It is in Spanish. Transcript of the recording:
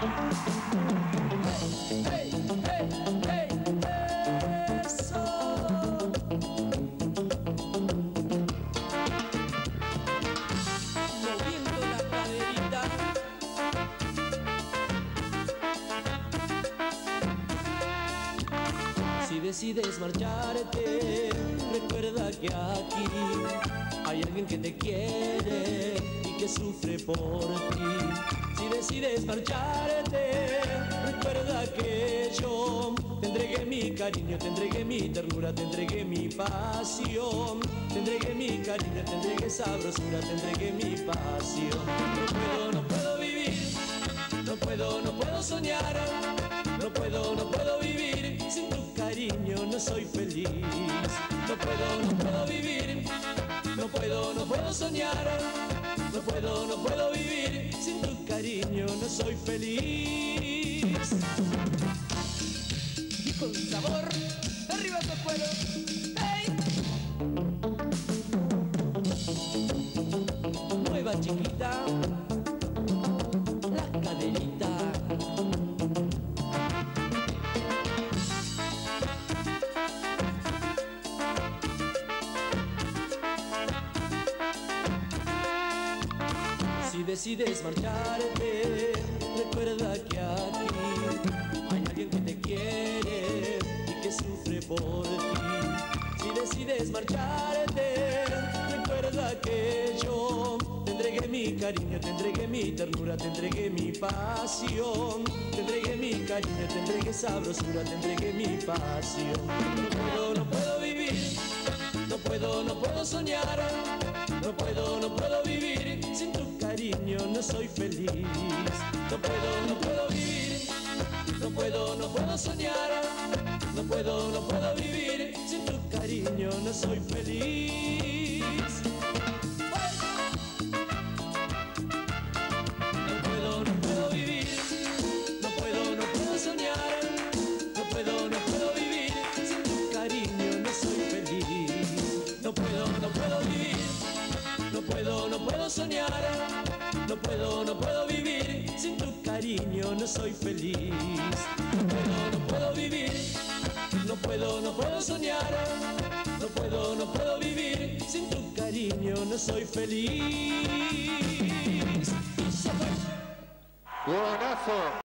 Hey, hey, hey, eso. Moviendo la caderita. Si decides marcharte, recuerda que aquí hay alguien que te quiere y que sufre por ti. Si decides marcharte, recuerda que yo te entregué mi cariño, te entregué mi ternura, te entregué mi pasión, te entregué mi cariño, te entregué sabrosura, te entregué mi pasión. No puedo vivir, no puedo soñar, no puedo vivir sin tu cariño, no soy feliz. No puedo vivir, no puedo soñar, no puedo vivir sin tu cariño, no soy feliz. Y con sabor, arriba tu cuero, hey. Nueva chiquita, la caderita. Si decides marcharte, recuerda que aquí hay alguien que te quiere y que sufre por ti. Si decides marcharte, recuerda que yo te entregué mi cariño, te entregué mi ternura, te entregué mi pasión, te entregué mi cariño, te entregué sabrosura, te entregué mi pasión. No puedo vivir, no puedo soñar, no puedo vivir sin tu cariño, no soy feliz. No puedo vivir, no puedo soñar, no puedo vivir sin tu cariño, no soy feliz. No puedo vivir, no puedo soñar, no puedo vivir sin tu cariño, no soy feliz. No puedo vivir, no puedo soñar, no puedo vivir sin tu cariño, no soy feliz. No puedo vivir, no puedo soñar, no puedo vivir sin tu cariño, no soy feliz. Buenazo.